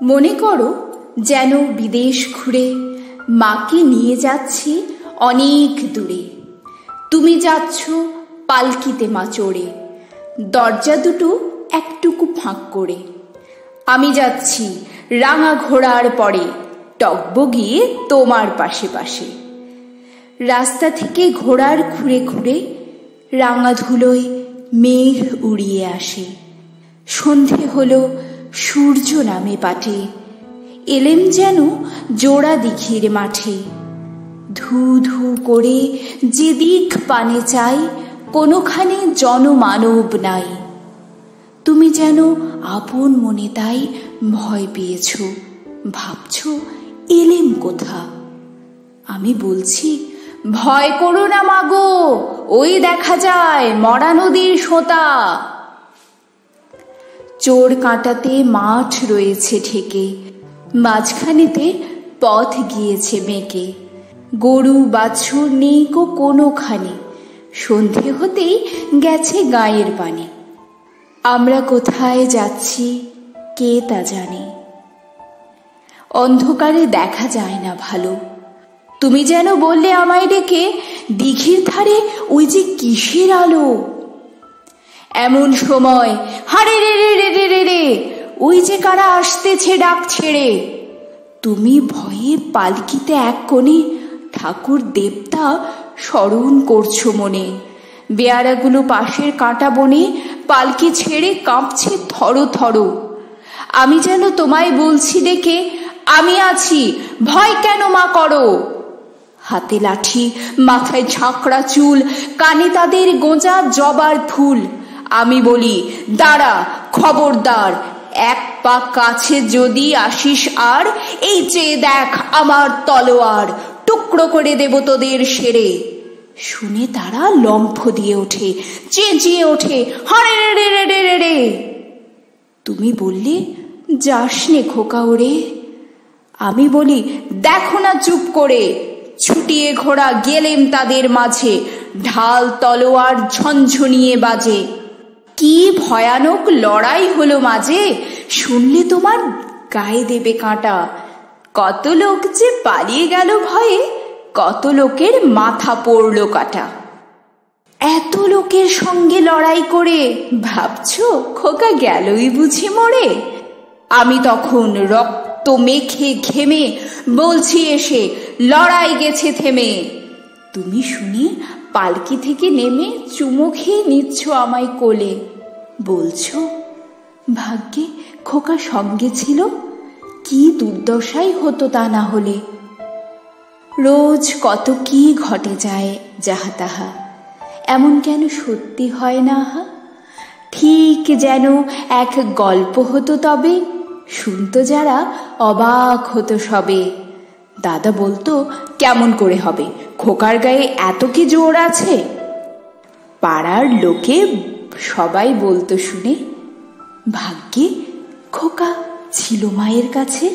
মনে করো যেন বিদেশ ঘুরে মাকে নিয়ে যাচ্ছি অনেক দূরে। তুমি যাচ্ছ পালকিতে মা চড়ে, দরজা দুটো একটুকু ফাঁক করে। আমি যাচ্ছি রাঙা ঘোড়ার পরে, টগবগিয়ে তোমার পাশে পাশে। রাস্তা থেকে ঘোড়ার খুঁড়ে খুঁড়ে রাঙা ধুলোয় মেঘ উড়িয়ে আসে। সন্ধে হলো, সূর্য নামে পাটে, এলেম যেন জোড়া দিঘির মাঠে। ধু ধু করে যেদিক পানে চাই, কোনোখানে জনমানব নাই। তুমি যেন আপন মনে তাই ভয় পেয়েছ, ভাবছ এলেম কোথা। আমি বলছি, ভয় করো না মাগো, ওই দেখা যায় মরা নদীর সোঁতা। চোর কাঁটাতে মাঠ রয়েছে ঢেকে, মাঝখানেতে পথ গিয়েছে মেকে। গরু বাছুর নেই কো কোনোখানে, সন্ধে হতেই গেছে গায়ের পানে। আমরা কোথায় যাচ্ছি কে তা জানে, অন্ধকারে দেখা যায় না ভালো। তুমি যেন বললে আমায় ডেকে, দিঘির ধারে ওই যে কিসের আলো। এমন সময় হারে রে রে রে রে রে রে, ওই যে কারা আসতেছে ডাক ছেড়ে। তুমি ভয়ে পালকিতে এক কোণে ঠাকুর দেবতা স্মরণ করছো মনে। বেয়ারাগুলো পাশের কাঁটা বনে পালকি ছেড়ে কাঁপছে থরো থরো। আমি যেন তোমায় বলছি ডেকে, আমি আছি, ভয় কেন মা করো। হাতে লাঠি, মাথায় ঝাঁকড়া চুল, কানে তাদের গোঁজা জবার ফুল। আমি বলি, দাঁড়া খবরদার, এক পা কাছে যদি আসিস আর, এই চেয়ে দেখ আমার তলোয়ার, টুকরো করে দেব তোদের সেরে। শুনে তারা লম্ফ দিয়ে ওঠে, চেঁচিয়ে ওঠে, হারে রে রে রে রে রে। তুমি বললে, যাস নে খোকা ওরে। আমি বলি, দেখো না চুপ করে। ছুটিয়ে ঘোড়া গেলেম তাদের মাঝে, ঢাল তলোয়ার ঝনঝনিয়ে বাজে। কি ভয়ানক লড়াই হলো মাঝে, শুনলে তোমার গায়ে দেবে কাঁটা। কত লোক যে পালিয়ে গেল ভয়ে, কত লোকের মাথা পড়ল কাটা। এত লোকের সঙ্গে লড়াই করে ভাবছো খোকা গেলই বুঝি মরে। আমি তখন রক্ত মেখে ঘেমে বলছি এসে, লড়াই গেছে থেমে। তুমি শুনি পালকি থেকে নেমে চুমো খেয়ে নিচ্ছ আমায় কোলে। বলছো, ভাগ্যে খোকা সঙ্গে ছিল, কি দুর্দশাই হতো তা না হলে। রোজ কত কি ঘটে যায় যাহা তাহা, এমন কেন সত্যি হয় না হা। ঠিক যেন এক গল্প হতো তবে, শুনতো যারা অবাক হতো সবে। দাদা বলতো, কেমন করে হবে, খোকার গায়ে এত কি জোর আছে। পাড়ার লোকে সবাই বলতো শুনে, ভাগ্যে খোকা ছিল মায়ের কাছে।